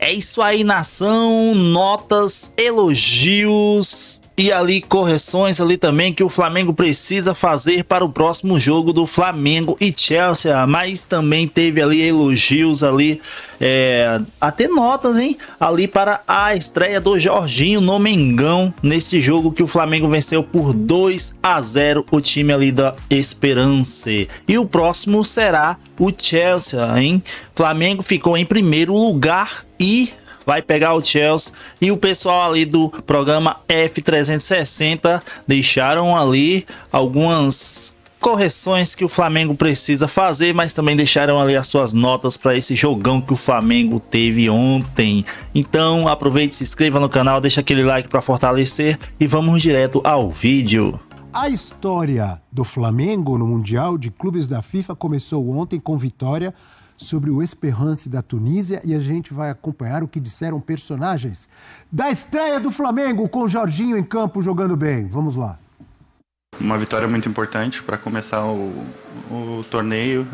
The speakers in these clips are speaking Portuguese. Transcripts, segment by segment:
É isso aí, nação, notas, elogios e ali correções ali também que o Flamengo precisa fazer para o próximo jogo do Flamengo e Chelsea, mas também teve ali elogios ali, até notas, hein, ali para a estreia do Jorginho no Mengão, neste jogo que o Flamengo venceu por 2-0 o time ali da Esperança. E o próximo será o Chelsea, hein? Flamengo ficou em primeiro lugar e vai pegar o Chelsea, e o pessoal ali do programa F360 deixaram ali algumas correções que o Flamengo precisa fazer, mas também deixaram ali as suas notas para esse jogão que o Flamengo teve ontem. Então aproveite, se inscreva no canal, deixa aquele like para fortalecer e vamos direto ao vídeo. A história do Flamengo no Mundial de Clubes da FIFA começou ontem com vitória sobre o Esperance da Tunísia, e a gente vai acompanhar o que disseram personagens da estreia do Flamengo com o Jorginho em campo jogando bem. Vamos lá. Uma vitória muito importante para começar o torneio.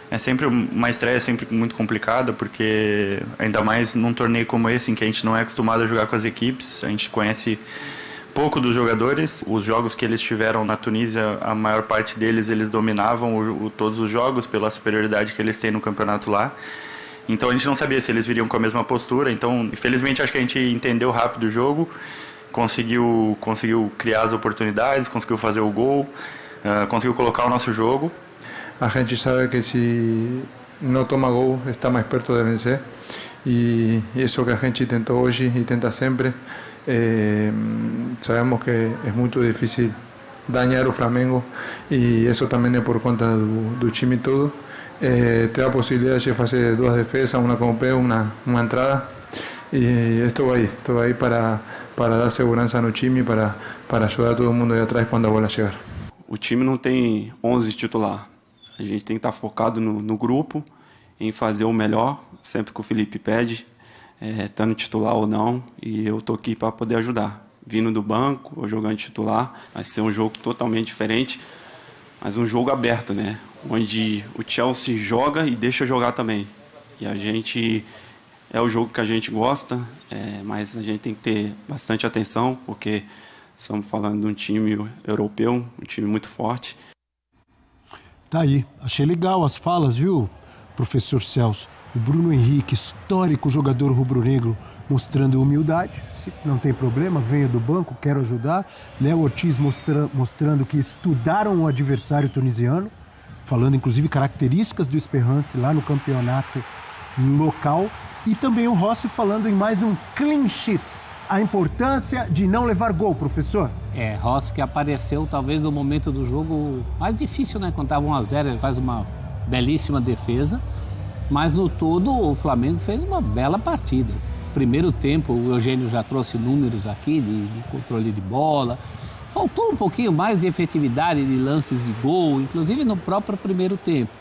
É sempre uma estreia, é sempre muito complicada, porque ainda mais num torneio como esse, em que a gente não é acostumado a jogar com as equipes, a gente conhece pouco dos jogadores. Os jogos que eles tiveram na Tunísia, a maior parte deles, eles dominavam todos os jogos pela superioridade que eles têm no campeonato lá. Então a gente não sabia se eles viriam com a mesma postura. Então, infelizmente, acho que a gente entendeu rápido o jogo, conseguiu criar as oportunidades, conseguiu fazer o gol, conseguiu colocar o nosso jogo. A gente sabe que se não toma gol, está mais perto de vencer. E isso que a gente tentou hoje e tenta sempre. Sabemos que é muito difícil dañar o Flamengo, e isso também é por conta do time todo. Ter a possibilidade de fazer duas defesas, uma com o pé, uma entrada, e estou aí para dar segurança no time, para ajudar todo mundo aí atrás quando a bola chegar. O time não tem 11 titular, a gente tem que estar focado no grupo, em fazer o melhor, sempre que o Felipe pede, estando titular ou não, e eu tô aqui para poder ajudar. Vindo do banco ou jogando titular, vai ser um jogo totalmente diferente, mas um jogo aberto, né? Onde o Chelsea joga e deixa jogar também. E a gente, é o jogo que a gente gosta, mas a gente tem que ter bastante atenção, porque estamos falando de um time europeu, um time muito forte. Tá aí, achei legal as falas, viu, professor Celso? O Bruno Henrique, histórico jogador rubro-negro, mostrando humildade. Se não tem problema, venho do banco, quero ajudar. Léo Ortiz mostrando que estudaram o adversário tunisiano, falando inclusive características do Esperance lá no campeonato local. E também o Rossi falando em mais um clean sheet. A importância de não levar gol, professor. Rossi que apareceu talvez no momento do jogo mais difícil, né? Quando estava 1-0, ele faz uma belíssima defesa. Mas no todo o Flamengo fez uma bela partida. Primeiro tempo, o Eugênio já trouxe números aqui de controle de bola. Faltou um pouquinho mais de efetividade de lances de gol, inclusive no próprio primeiro tempo.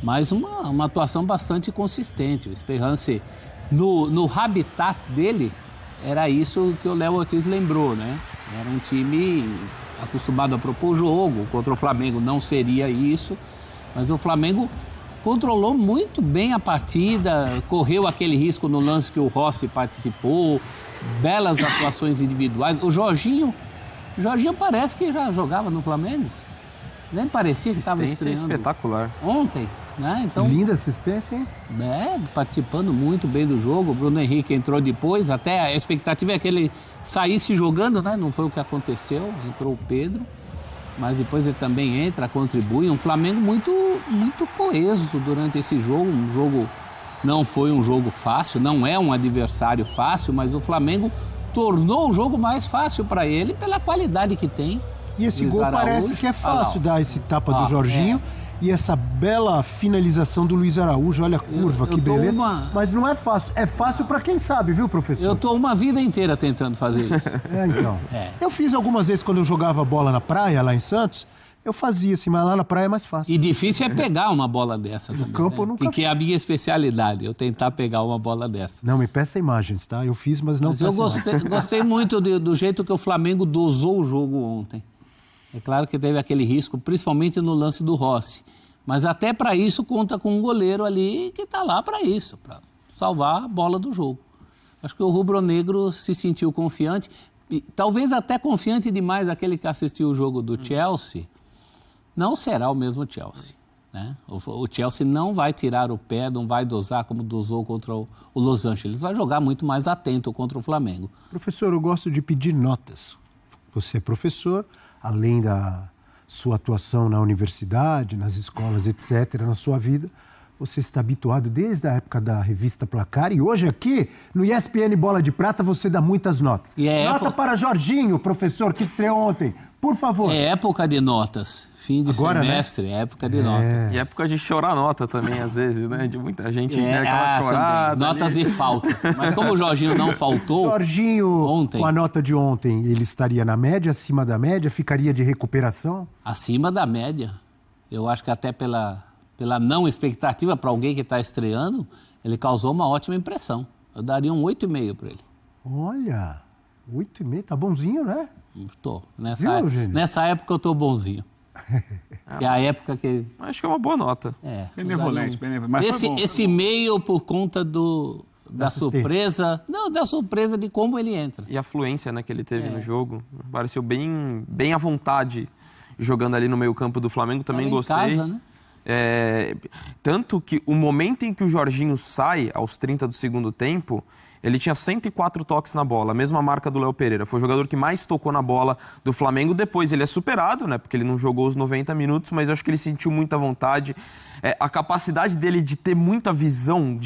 Mas uma atuação bastante consistente. O Esperance, no habitat dele, era isso que o Léo Ortiz lembrou, né? Era um time acostumado a propor jogo. Contra o Flamengo não seria isso, mas o Flamengo controlou muito bem a partida, correu aquele risco no lance que o Rossi participou, belas atuações individuais. O Jorginho parece que já jogava no Flamengo. Nem parecia que estava estreando. Espetacular. Ontem, né? Então, linda assistência, hein? Participando muito bem do jogo. O Bruno Henrique entrou depois, até a expectativa é que ele saísse jogando, né? Não foi o que aconteceu, entrou o Pedro. Mas depois ele também entra, contribui. Um Flamengo muito, muito coeso durante esse jogo. Um jogo não foi um jogo fácil, não é um adversário fácil, mas o Flamengo tornou o jogo mais fácil para ele pela qualidade que tem. E esse gol parece que é fácil dar esse tapa do Jorginho. E essa bela finalização do Luiz Araújo, olha a curva, que beleza. Mas não é fácil. É fácil para quem sabe, viu, professor? Eu tô uma vida inteira tentando fazer isso. Então. Eu fiz algumas vezes quando eu jogava bola na praia, lá em Santos. Eu fazia assim, mas lá na praia é mais fácil. E difícil é pegar uma bola dessa também, campo eu nunca que é a minha especialidade, eu tentar pegar uma bola dessa. Não, me peça imagens, tá? Eu fiz, mas não peça imagens. Eu gostei muito do jeito que o Flamengo dosou o jogo ontem. É claro que teve aquele risco, principalmente no lance do Rossi. Mas até para isso conta com um goleiro ali que está lá para isso, para salvar a bola do jogo. Acho que o rubro-negro se sentiu confiante, e talvez até confiante demais. Aquele que assistiu o jogo do Chelsea, não será o mesmo Chelsea, né? O Chelsea não vai tirar o pé, não vai dosar como dosou contra o Los Angeles. Vai jogar muito mais atento contra o Flamengo. Professor, eu gosto de pedir notas. Você é professor, além da sua atuação na universidade, nas escolas, etc., na sua vida, você está habituado desde a época da revista Placar, e hoje aqui, no ESPN Bola de Prata, você dá muitas notas. Nota para Jorginho, professor, que estreou ontem. Por favor. É época de notas. Fim de agora, semestre, né? Época de notas. E época de chorar nota também, às vezes, né? De muita gente, né? Aquela chorada. Notas ali. e faltas. Mas como o Jorginho não faltou... Jorginho, ontem, com a nota de ontem, ele estaria na média, acima da média? Ficaria de recuperação? acima da média. Eu acho que até pela não expectativa para alguém que está estreando, ele causou uma ótima impressão. Eu daria um 8,5 para ele. Olha, 8,5, tá bonzinho, né? Tô. Viu, Nessa época eu tô bonzinho. Que é a época que... Acho que é uma boa nota. Benevolente, benevolente. Mas foi bom. Esse meio por conta da surpresa... Não, da surpresa de como ele entra. E a fluência, né, que ele teve no jogo. Pareceu bem à vontade jogando ali no meio campo do Flamengo. Também gostei. Em casa, né? Tanto que o momento em que o Jorginho sai, aos 30 do segundo tempo, ele tinha 104 toques na bola, a mesma marca do Léo Pereira. Foi o jogador que mais tocou na bola do Flamengo. Depois ele é superado, né? Porque ele não jogou os 90 minutos, mas eu acho que ele sentiu muita vontade. A capacidade dele de ter muita visão,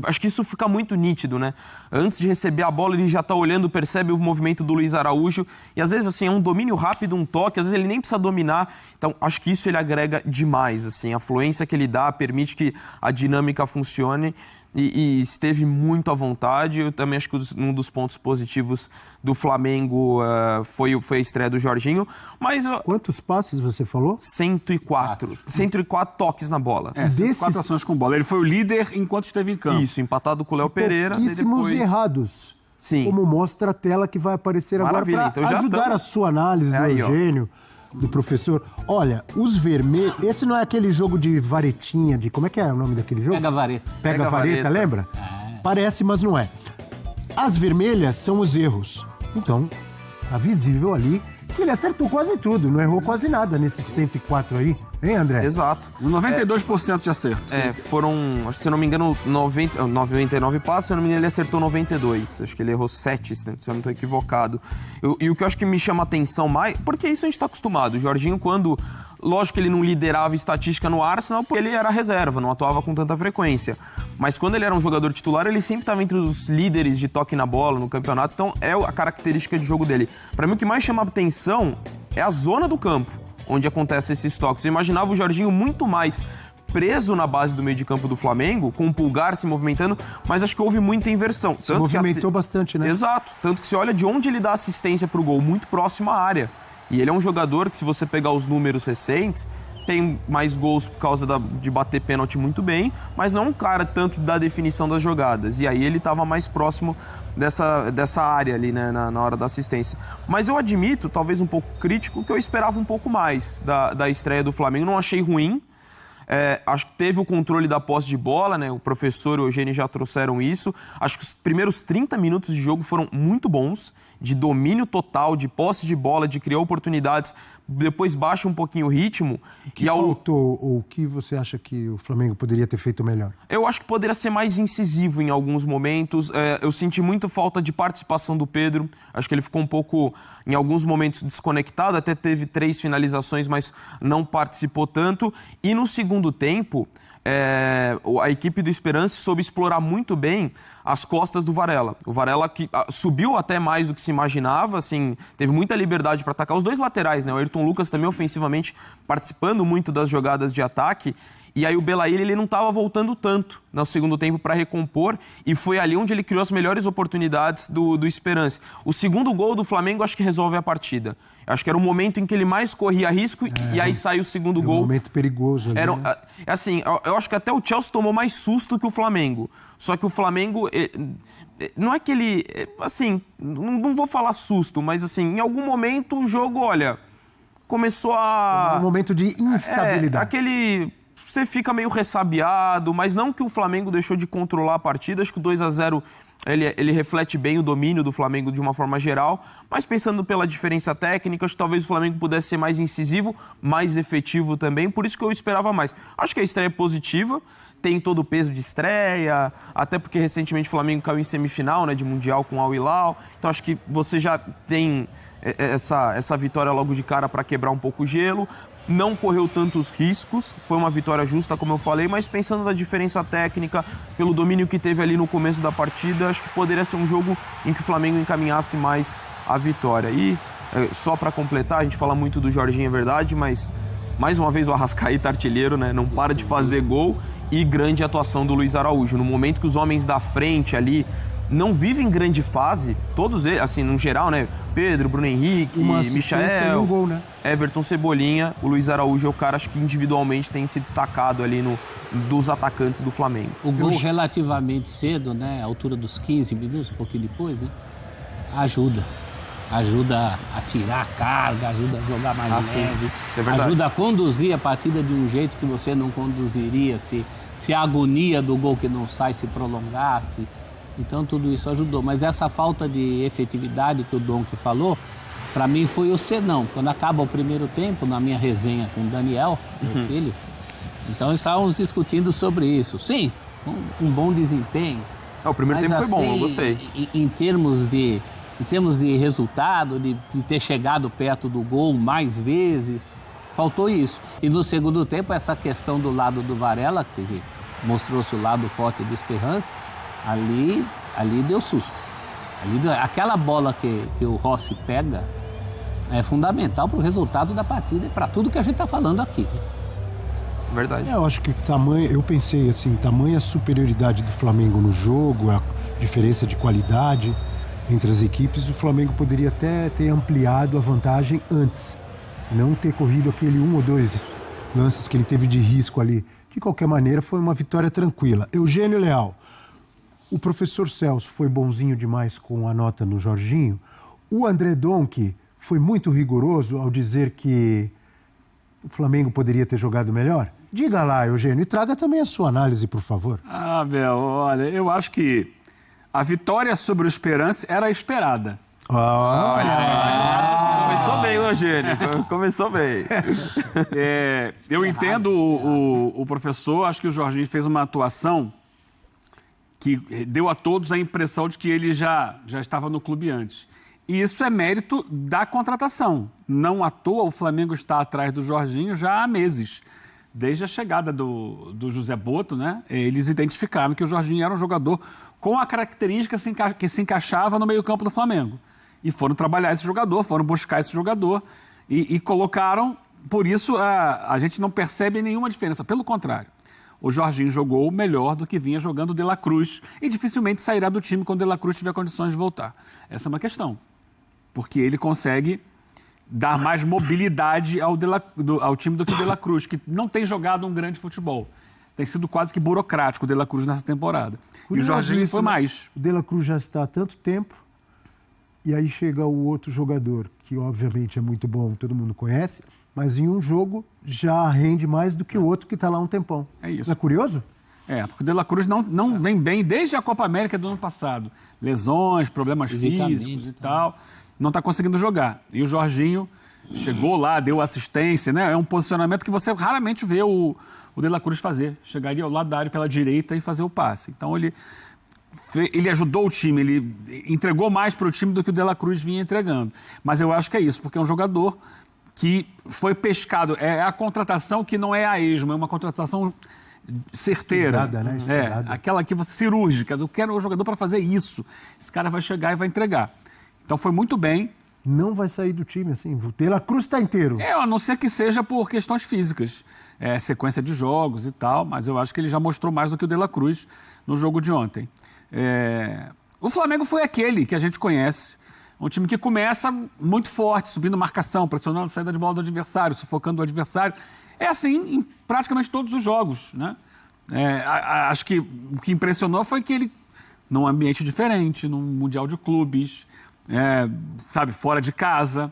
acho que isso fica muito nítido, né? Antes de receber a bola, ele já tá olhando, percebe o movimento do Luiz Araújo. E às vezes, assim, é um domínio rápido, um toque, às vezes ele nem precisa dominar. Então, acho que isso ele agrega demais, assim. A fluência que ele dá permite que a dinâmica funcione. E esteve muito à vontade. Eu também acho que um dos pontos positivos do Flamengo foi a estreia do Jorginho. Mas quantos passes você falou? 104. 104 toques na bola. Desses... 4 ações com bola. Ele foi o líder enquanto esteve em campo. Isso, empatado com o Léo Pereira. Pouquíssimos errados. Sim. Como mostra a tela que vai aparecer Maravilha. agora para então, ajudar a sua análise do Eugênio. Do professor. Olha, os vermelhos... Esse não é aquele jogo de varetinha, de... Como é que é o nome daquele jogo? Pega vareta. Pega vareta, lembra? Parece, mas não é. As vermelhas são os erros. Então, tá visível ali que ele acertou quase tudo, não errou quase nada nesses 104 aí. Hein, André? Exato. 92% de acerto. Foram, se eu não me engano, 99 passes, se eu não me engano, ele acertou 92. Acho que ele errou 7, se eu não estou equivocado. E o que eu acho que me chama a atenção mais, porque isso a gente está acostumado. O Jorginho, quando... Lógico que ele não liderava estatística no Arsenal, porque ele era reserva, não atuava com tanta frequência. Mas quando ele era um jogador titular, ele sempre estava entre os líderes de toque na bola no campeonato, então é a característica de jogo dele. Para mim, o que mais chama a atenção é a zona do campo, onde acontecem esses toques. Eu imaginava o Jorginho muito mais preso na base do meio de campo do Flamengo, com o pulgar se movimentando, mas acho que houve muita inversão. Se movimentou bastante, né? Exato. Tanto que você olha de onde ele dá assistência pro gol, muito próximo à área. E ele é um jogador que, se você pegar os números recentes, tem mais gols por causa de bater pênalti muito bem, mas não é um cara tanto da definição das jogadas. E aí ele estava mais próximo dessa área ali, né, na hora da assistência. Mas eu admito, talvez um pouco crítico, que eu esperava um pouco mais da estreia do Flamengo. Não achei ruim. Acho que teve o controle da posse de bola, né? O professor e o Eugênio já trouxeram isso. Acho que os primeiros 30 minutos de jogo foram muito bons, de domínio total, de posse de bola, de criar oportunidades. Depois baixa um pouquinho o ritmo. O que faltou, ou o que você acha que o Flamengo poderia ter feito melhor? Eu acho que poderia ser mais incisivo em alguns momentos. Eu senti muita falta de participação do Pedro. Acho que ele ficou um pouco, em alguns momentos, desconectado. Até teve 3 finalizações, mas não participou tanto. E no segundo tempo, a equipe do Esperance soube explorar muito bem as costas do Varela. O Varela que subiu até mais do que se imaginava, assim, teve muita liberdade para atacar. Os dois laterais, né? O Ayrton Lucas também ofensivamente participando muito das jogadas de ataque. E aí o Belair, ele não estava voltando tanto no segundo tempo para recompor, e foi ali onde ele criou as melhores oportunidades do Esperance. O segundo gol do Flamengo acho que resolve a partida. Acho que era o momento em que ele mais corria risco, e aí saiu o segundo gol. Um momento perigoso ali, né? Assim, eu acho que até o Chelsea tomou mais susto que o Flamengo. Só que o Flamengo... Não é que ele... Assim, não vou falar susto, mas assim, em algum momento o jogo, olha, começou a... Um momento de instabilidade. Aquele você fica meio ressabiado, mas não que o Flamengo deixou de controlar a partida. Acho que o 2-0 ele reflete bem o domínio do Flamengo de uma forma geral, mas pensando pela diferença técnica, acho que talvez o Flamengo pudesse ser mais incisivo, mais efetivo também, por isso que eu esperava mais. Acho que a estreia é positiva, tem todo o peso de estreia, até porque recentemente o Flamengo caiu em semifinal, né, de Mundial com o Al Hilal, então acho que você já tem essa vitória logo de cara para quebrar um pouco o gelo. Não correu tantos riscos, foi uma vitória justa, como eu falei, mas pensando na diferença técnica, pelo domínio que teve ali no começo da partida, acho que poderia ser um jogo em que o Flamengo encaminhasse mais a vitória. E só para completar, a gente fala muito do Jorginho, é verdade, mas mais uma vez o Arrascaeta artilheiro, né? Não para de fazer gol, e grande atuação do Luiz Araújo. No momento que os homens da frente ali não vivem grande fase, todos eles, assim, no geral, né? Pedro, Bruno Henrique, Michael, gol, né? Everton, Cebolinha, o Luiz Araújo é o cara, acho que individualmente tem se destacado ali dos atacantes do Flamengo. O gol relativamente cedo, né? A altura dos 15 minutos, um pouquinho depois, né? Ajuda a tirar a carga, ajuda a jogar mais leve, ajuda a conduzir a partida de um jeito que você não conduziria se a agonia do gol que não sai se prolongasse. Então tudo isso ajudou, mas essa falta de efetividade que o Donk falou, para mim foi o senão. Quando acaba o primeiro tempo, na minha resenha com o Daniel, meu filho, então estávamos discutindo sobre isso. Sim, foi um bom desempenho. O primeiro tempo foi bom, eu gostei. Em termos de resultado, de ter chegado perto do gol mais vezes, faltou isso. E no segundo tempo, essa questão do lado do Varela, que mostrou-se o lado forte do Esperance, ali deu susto. Aquela bola que o Rossi pega é fundamental para o resultado da partida e para tudo que a gente está falando aqui. Verdade. Eu acho que eu pensei assim, tamanha superioridade do Flamengo no jogo, a diferença de qualidade entre as equipes, o Flamengo poderia até ter ampliado a vantagem antes, não ter corrido aquele 1 ou 2 lances que ele teve de risco ali. De qualquer maneira, foi uma vitória tranquila. Eugênio Leal, o professor Celso foi bonzinho demais com a nota no Jorginho. O André Donk foi muito rigoroso ao dizer que o Flamengo poderia ter jogado melhor. Diga lá, Eugênio, e traga também a sua análise, por favor. Bel, olha, eu acho que a vitória sobre o Esperance era esperada. Começou bem, Eugênio. Começou bem. Eu entendo o professor, acho que o Jorginho fez uma atuação que deu a todos a impressão de que ele já estava no clube antes. E isso é mérito da contratação. Não à toa o Flamengo está atrás do Jorginho já há meses. Desde a chegada do José Boto, né? Eles identificaram que o Jorginho era um jogador com a característica que se encaixava no meio-campo do Flamengo. E foram trabalhar esse jogador, foram buscar esse jogador e colocaram. Por isso, a gente não percebe nenhuma diferença. Pelo contrário, o Jorginho jogou melhor do que vinha jogando o De La Cruz e dificilmente sairá do time quando o De La Cruz tiver condições de voltar. Essa é uma questão, porque ele consegue dar mais mobilidade ao time do que o De La Cruz, que não tem jogado um grande futebol. Tem sido quase que burocrático o De La Cruz nessa temporada. E o Jorginho foi mais. O De La Cruz já está há tanto tempo, e aí chega o outro jogador, que obviamente é muito bom, todo mundo conhece, mas em um jogo já rende mais do que o outro que está lá há um tempão. É isso. Não é curioso? Porque o De La Cruz não vem bem desde a Copa América do ano passado. Lesões, problemas físicos e tal. Não está conseguindo jogar. E o Jorginho chegou lá, deu assistência, né? É um posicionamento que você raramente vê o De La Cruz fazer. Chegaria ao lado da área pela direita e fazer o passe. Então ele ajudou o time, ele entregou mais para o time do que o De La Cruz vinha entregando. Mas eu acho que é isso, porque é um jogador que foi pescado. É a contratação que não é a esmo, é uma contratação certeira. Estudada, né? Estudada. Aquela que você cirúrgica. Eu quero um jogador para fazer isso. Esse cara vai chegar e vai entregar. Então foi muito bem. Não vai sair do time assim. O De La Cruz está inteiro. A não ser que seja por questões físicas. Sequência de jogos e tal, mas eu acho que ele já mostrou mais do que o De La Cruz no jogo de ontem. O Flamengo foi aquele que a gente conhece. Um time que começa muito forte, subindo marcação, pressionando a saída de bola do adversário, sufocando o adversário. É assim em praticamente todos os jogos, né? Acho que o que impressionou foi que ele, num ambiente diferente, num Mundial de Clubes, fora de casa,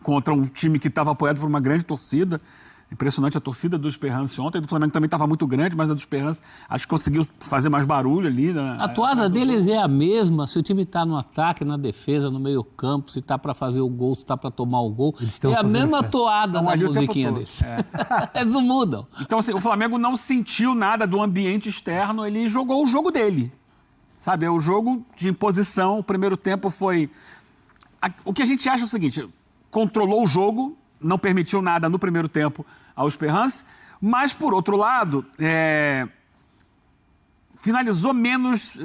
contra um time que estava apoiado por uma grande torcida, Impressionante a torcida do Esperance ontem. A do Flamengo também estava muito grande, mas a do Esperance acho que conseguiu fazer mais barulho ali. A toada deles é a mesma. Se o time está no ataque, na defesa, no meio campo, se está para fazer o gol, se está para tomar o gol. É a mesma toada da musiquinha deles. Eles não mudam. Então, assim, o Flamengo não sentiu nada do ambiente externo, ele jogou o jogo dele. Sabe, é o jogo de imposição. O primeiro tempo foi... O que a gente acha é o seguinte, controlou o jogo, não permitiu nada no primeiro tempo ao Esperance, mas, por outro lado, finalizou menos,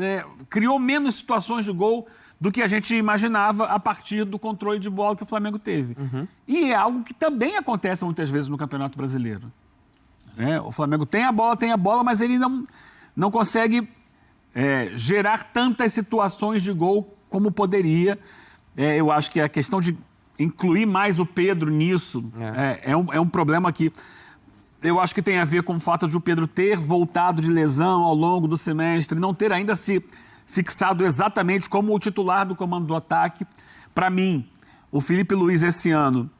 criou menos situações de gol do que a gente imaginava a partir do controle de bola que o Flamengo teve. E é algo que também acontece muitas vezes no Campeonato Brasileiro. O Flamengo tem a bola, mas ele não consegue gerar tantas situações de gol como poderia. Eu acho que a questão de incluir mais o Pedro nisso é um problema que eu acho que tem a ver com o fato de o Pedro ter voltado de lesão ao longo do semestre, não ter ainda se fixado exatamente como o titular do comando do ataque. Para mim, o Felipe Luiz esse ano,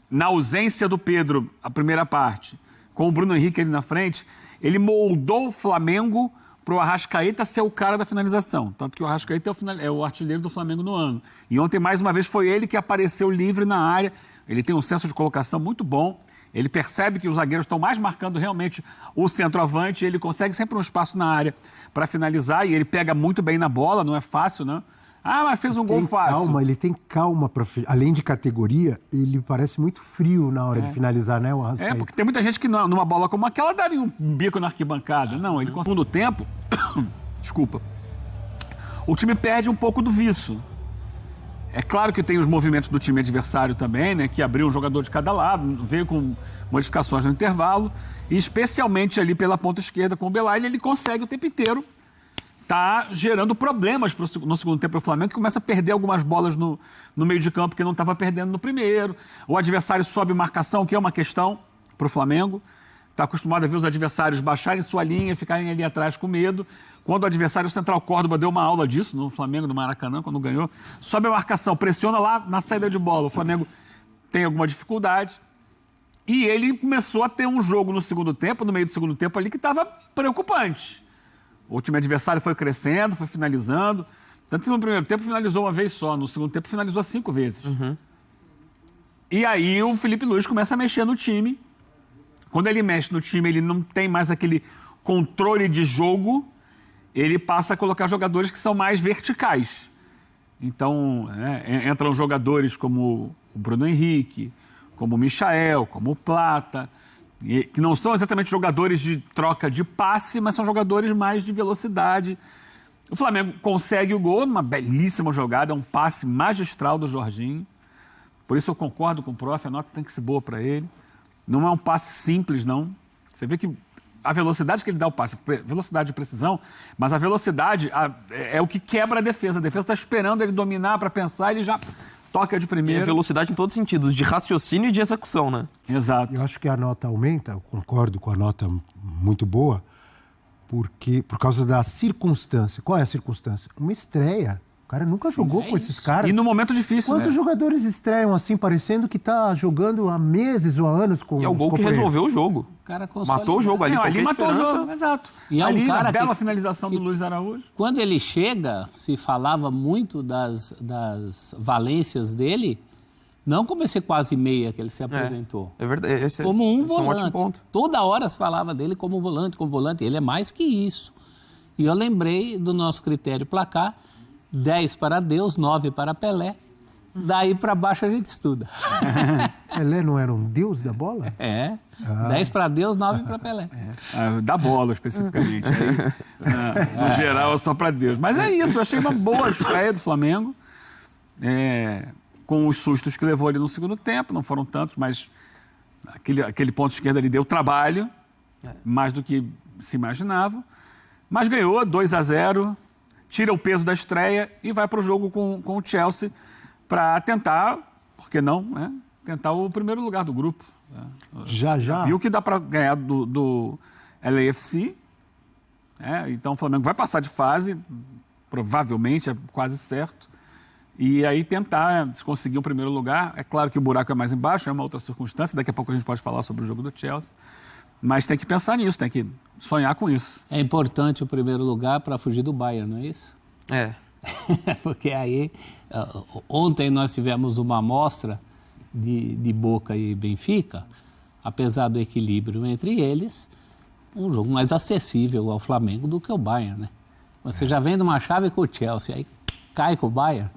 na ausência do Pedro, a primeira parte, com o Bruno Henrique ali na frente, ele moldou o Flamengo para o Arrascaeta ser o cara da finalização. Tanto que o Arrascaeta é o artilheiro do Flamengo no ano. E ontem, mais uma vez, foi ele que apareceu livre na área. Ele tem um senso de colocação muito bom. Ele percebe que os zagueiros estão mais marcando realmente o centroavante. Ele consegue sempre um espaço na área para finalizar. E ele pega muito bem na bola, não é fácil, né? Mas fez um gol fácil. Ele tem calma. Além de categoria, ele parece muito frio na hora de finalizar, né, o Arrascaeta? Porque tem muita gente que numa bola como aquela daria um bico na arquibancada. Não, ele no segundo tempo, desculpa, o time perde um pouco do viço. É claro que tem os movimentos do time adversário também, né, que abriu um jogador de cada lado, veio com modificações no intervalo, e especialmente ali pela ponta esquerda com o Belaïli, ele consegue o tempo inteiro tá gerando problemas no segundo tempo para o Flamengo, que começa a perder algumas bolas no meio de campo que não estava perdendo no primeiro. O adversário sobe marcação, que é uma questão para o Flamengo. Está acostumado a ver os adversários baixarem sua linha, ficarem ali atrás com medo. Quando o adversário, o Central Córdoba, deu uma aula disso no Flamengo, no Maracanã, quando ganhou, sobe a marcação, pressiona lá na saída de bola. O Flamengo tem alguma dificuldade. E ele começou a ter um jogo no segundo tempo, no meio do segundo tempo ali, que estava preocupante. O time adversário foi crescendo, foi finalizando. Tanto que no primeiro tempo finalizou uma vez só, no segundo tempo finalizou 5 vezes. E aí o Felipe Luiz começa a mexer no time. Quando ele mexe no time, ele não tem mais aquele controle de jogo, ele passa a colocar jogadores que são mais verticais. Então, entram jogadores como o Bruno Henrique, como o Michael, como o Plata, que não são exatamente jogadores de troca de passe, mas são jogadores mais de velocidade. O Flamengo consegue o gol numa belíssima jogada, um passe magistral do Jorginho. Por isso eu concordo com o prof, a nota tem que ser boa para ele. Não é um passe simples, não. Você vê que a velocidade que ele dá o passe, velocidade e precisão, mas a velocidade é o que quebra a defesa. A defesa está esperando ele dominar para pensar, ele já toca de primeira. E velocidade em todos os sentidos, de raciocínio e de execução, né? Exato. Eu acho que a nota aumenta, eu concordo com a nota muito boa, por causa da circunstância. Qual é a circunstância? Uma estreia. O cara nunca jogou com esses caras. E no momento difícil, Quantos jogadores estreiam assim, parecendo que tá jogando há meses ou há anos com os E é o gol que resolveu o jogo. O cara Matou o jogo ali, ali matou o jogo, exato. E é ali, um cara a bela finalização do Luiz Araújo. Quando ele chega, se falava muito das valências dele, não como esse quase meia que ele se apresentou. É verdade. Como um esse é volante. ótimo ponto. Toda hora se falava dele como volante. Ele é mais que isso. E eu lembrei do nosso critério placar, 10 para Deus, 9 para Pelé. Daí para baixo a gente estuda. Pelé não era um deus da bola? 10 para Deus, 9 para Pelé. Da bola, especificamente. No geral, é só para Deus. Mas é isso, eu achei uma boa estreia do Flamengo. Com os sustos que levou ali no segundo tempo, não foram tantos, mas aquele ponto esquerdo ali deu trabalho, mais do que se imaginava. Mas ganhou 2-0, tira o peso da estreia e vai para o jogo com o Chelsea para tentar, por que não, né? Tentar o primeiro lugar do grupo. Já. Viu que dá para ganhar do LAFC, então o Flamengo vai passar de fase, provavelmente, é quase certo. e aí tentar conseguir o primeiro lugar. É claro que o buraco é mais embaixo, é uma outra circunstância, daqui a pouco a gente pode falar sobre o jogo do Chelsea, mas tem que pensar nisso, tem que sonhar com isso. É importante o primeiro lugar para fugir do Bayern, não é isso? É. Porque aí, ontem nós tivemos uma amostra de Boca e Benfica, apesar do equilíbrio entre eles, um jogo mais acessível ao Flamengo do que o Bayern, né? Você já vem de uma chave com o Chelsea, aí cai com o Bayern.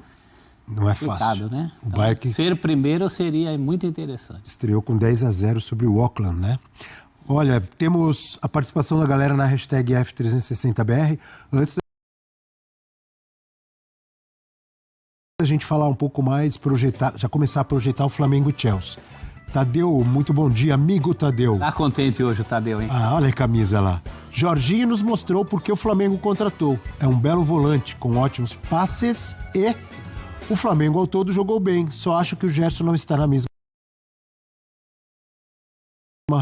Não é fácil. Né? O Então, Bayern que ser primeiro seria muito interessante. estreou com 10-0 sobre o Auckland, né? Olha, temos a participação da galera na hashtag F360BR. Antes da gente falar um pouco mais, já começar a projetar o Flamengo e Chelsea. Tadeu, muito bom dia, amigo Tadeu. Tá contente hoje o Tadeu, hein? Ah, olha a camisa lá. Jorginho nos mostrou porque o Flamengo contratou. É um belo volante, com ótimos passes e o Flamengo ao todo jogou bem. Só acho que o Gerson não está na mesma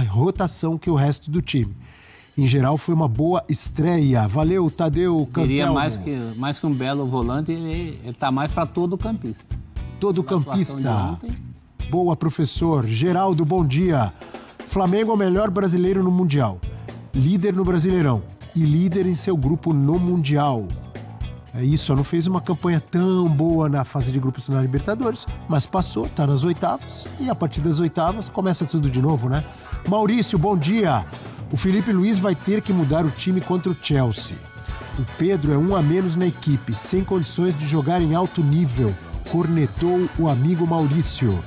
rotação que o resto do time. Em geral, foi uma boa estreia. Valeu, Tadeu Cantelmo. Queria mais que um belo volante, ele tá mais para todo campista. Todo campista. Boa, professor. Geraldo, bom dia. Flamengo é o melhor brasileiro no Mundial. Líder no Brasileirão. E líder em seu grupo no Mundial. É isso, não fez uma campanha tão boa na fase de grupos na Libertadores, mas passou, tá nas oitavas. E a partir das oitavas começa tudo de novo, né? Maurício, bom dia. O Felipe Luiz vai ter que mudar o time contra o Chelsea. O Pedro é um a menos na equipe, sem condições de jogar em alto nível. Cornetou o amigo Maurício.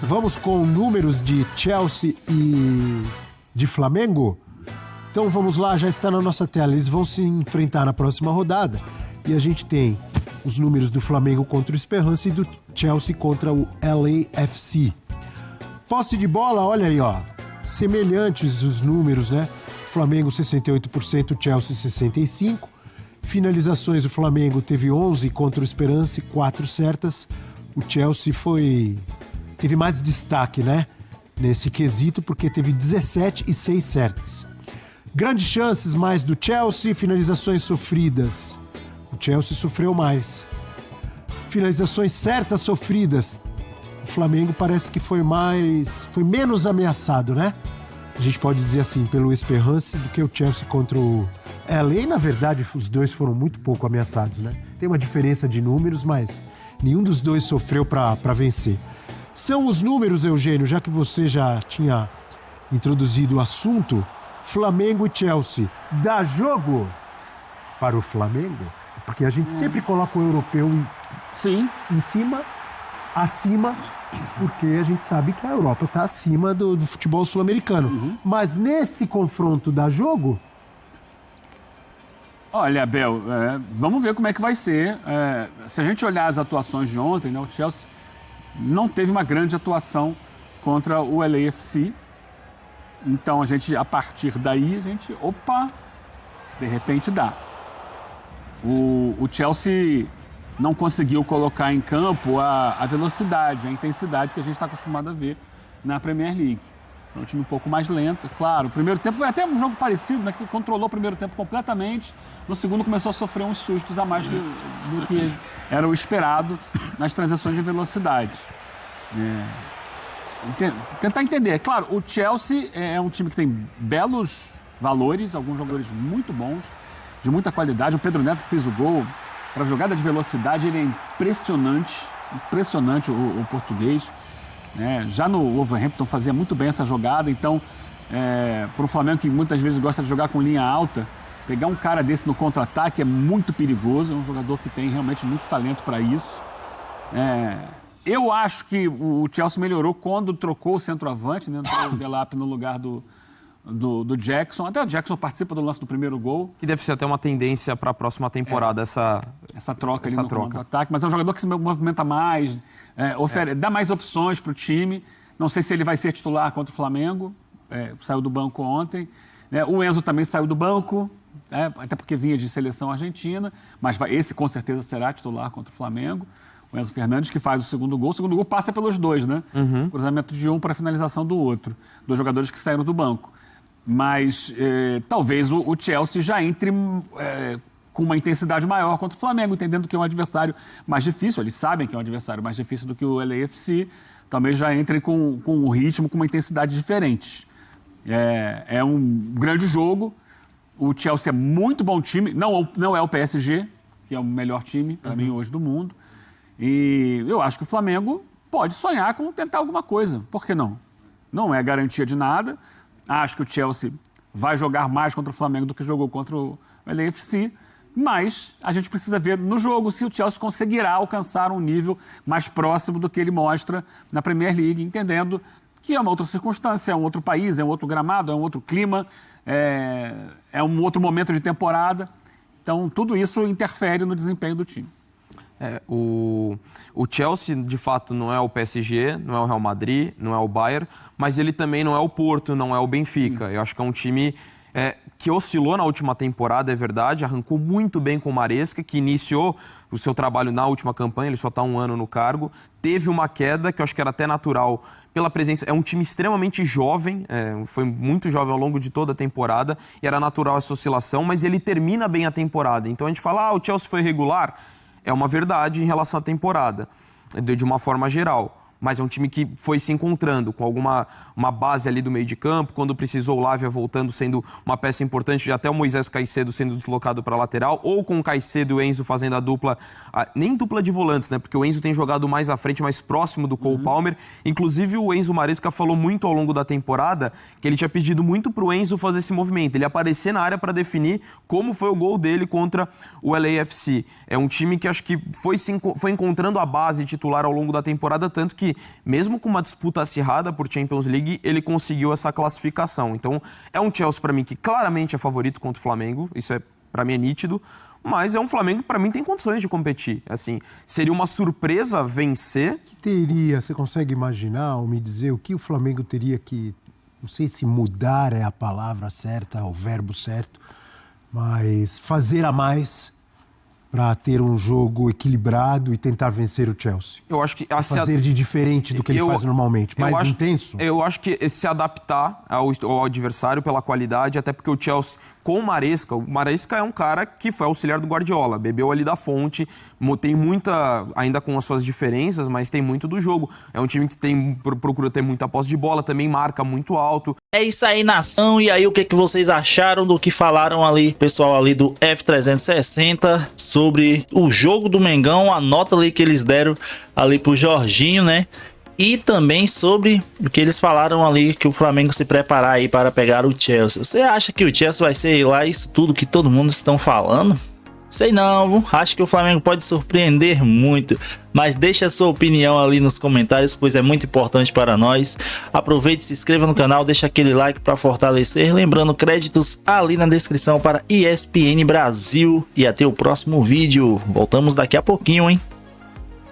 Vamos com números de Chelsea e de Flamengo? Então vamos lá, já está na nossa tela. Eles vão se enfrentar na próxima rodada. E a gente tem os números do Flamengo contra o Esperance e do Chelsea contra o LAFC. Posse de bola, olha aí, ó. Semelhantes os números, né? Flamengo 68%, Chelsea 65%. Finalizações, o Flamengo teve 11 contra o Esperance, 4 certas. O Chelsea teve mais destaque, né? Nesse quesito, porque teve 17 e 6 certas. Grandes chances mais do Chelsea, finalizações sofridas. O Chelsea sofreu mais. Finalizações certas sofridas. O Flamengo parece que foi menos ameaçado, né? A gente pode dizer assim, pelo Esperance do que o Chelsea contra o LA. Na verdade, os dois foram muito pouco ameaçados, né? Tem uma diferença de números, mas nenhum dos dois sofreu para vencer. São os números, Eugênio, já que você já tinha introduzido o assunto. Flamengo e Chelsea. Dá jogo para o Flamengo? Porque a gente sempre coloca o europeu em cima, acima, porque a gente sabe que a Europa está acima do futebol sul-americano. Mas nesse confronto dá jogo? Olha, Abel, vamos ver como é que vai ser. Se a gente olhar as atuações de ontem, né, o Chelsea não teve uma grande atuação contra o LAFC. Então, a partir daí, de repente dá. O Chelsea não conseguiu colocar em campo a velocidade, a intensidade que a gente está acostumado a ver na Premier League. Foi um time um pouco mais lento, claro. O primeiro tempo foi até um jogo parecido, né, que controlou o primeiro tempo completamente. No segundo começou a sofrer uns sustos a mais do que era o esperado nas transições em velocidade. Tentar entender. Claro, o Chelsea é um time que tem belos valores, alguns jogadores muito bons, de muita qualidade. O Pedro Neto, que fez o gol, para jogada de velocidade, ele é impressionante o português. Já no Wolverhampton fazia muito bem essa jogada, então, para o Flamengo, que muitas vezes gosta de jogar com linha alta, pegar um cara desse no contra-ataque é muito perigoso, é um jogador que tem realmente muito talento para isso. Eu acho que o Chelsea melhorou quando trocou o centroavante, né? O Delap no lugar do Jackson. Até o Jackson participa do lance do primeiro gol. Que deve ser até uma tendência para a próxima temporada, essa troca ali no ataque. Mas é um jogador que se movimenta mais, dá mais opções para o time. Não sei se ele vai ser titular contra o Flamengo. Saiu do banco ontem. O Enzo também saiu do banco, até porque vinha de seleção argentina. Mas esse com certeza será titular contra o Flamengo. O Enzo Fernandes, que faz o segundo gol. O segundo gol passa pelos dois, né? Cruzamento de um para a finalização do outro. Dois jogadores que saíram do banco. Mas talvez o Chelsea já entre com uma intensidade maior contra o Flamengo, entendendo que é um adversário mais difícil. Eles sabem que é um adversário mais difícil do que o LAFC. Talvez já entrem com um ritmo, com uma intensidade diferente. É um grande jogo. O Chelsea é muito bom time. Não é o PSG, que é o melhor time, para mim, hoje do mundo. E eu acho que o Flamengo pode sonhar com tentar alguma coisa. Por que não? Não é garantia de nada. Acho que o Chelsea vai jogar mais contra o Flamengo do que jogou contra o LAFC. Mas a gente precisa ver no jogo se o Chelsea conseguirá alcançar um nível mais próximo do que ele mostra na Premier League, entendendo que é uma outra circunstância, é um outro país, é um outro gramado, é um outro clima, é um outro momento de temporada. Então, tudo isso interfere no desempenho do time. O Chelsea, de fato, não é o PSG, não é o Real Madrid, não é o Bayern, mas ele também não é o Porto, não é o Benfica. Eu acho que é um time que oscilou na última temporada, é verdade, arrancou muito bem com o Maresca, que iniciou o seu trabalho na última campanha, ele só está 1 ano no cargo, teve uma queda que eu acho que era até natural pela presença, é um time extremamente jovem, foi muito jovem ao longo de toda a temporada, e era natural essa oscilação, mas ele termina bem a temporada, então a gente fala, o Chelsea foi regular, é uma verdade em relação à temporada, de uma forma geral. Mas é um time que foi se encontrando com uma base ali do meio de campo, quando precisou o Lavia voltando, sendo uma peça importante, até o Moisés Caicedo sendo deslocado para a lateral, ou com o Caicedo e o Enzo fazendo a dupla, nem dupla de volantes, né? Porque o Enzo tem jogado mais à frente, mais próximo do Cole Palmer. Inclusive o Enzo Maresca falou muito ao longo da temporada que ele tinha pedido muito para o Enzo fazer esse movimento, ele aparecer na área para definir como foi o gol dele contra o LAFC. É um time que acho que foi encontrando a base titular ao longo da temporada, tanto que mesmo com uma disputa acirrada por Champions League, ele conseguiu essa classificação. Então, é um Chelsea, para mim, que claramente é favorito contra o Flamengo. Isso, para mim, é nítido. Mas é um Flamengo que, para mim, tem condições de competir. Assim, seria uma surpresa vencer. Você consegue imaginar ou me dizer o que o Flamengo teria que... Não sei se mudar é a palavra certa, o verbo certo, mas fazer a mais para ter um jogo equilibrado e tentar vencer o Chelsea? Eu acho que fazer de diferente do que ele faz normalmente, mais intenso? Eu acho que se adaptar ao adversário pela qualidade, até porque o Chelsea, com o Maresca é um cara que foi auxiliar do Guardiola, bebeu ali da fonte, tem muita, ainda com as suas diferenças, mas tem muito do jogo. É um time que procura ter muita posse de bola, também marca muito alto. É isso aí, nação. E aí, o que vocês acharam do que falaram ali, pessoal ali do F360, sobre o jogo do Mengão, a nota ali que eles deram ali pro Jorginho, né? E também sobre o que eles falaram ali, que o Flamengo se preparar aí para pegar o Chelsea. Você acha que o Chelsea vai ser lá isso tudo que todo mundo estão falando? Sei não, viu? Acho que o Flamengo pode surpreender muito, mas deixa a sua opinião ali nos comentários, pois é muito importante para nós. Aproveite, se inscreva no canal, deixa aquele like para fortalecer. Lembrando, créditos ali na descrição para ESPN Brasil. E até o próximo vídeo. Voltamos daqui a pouquinho, hein?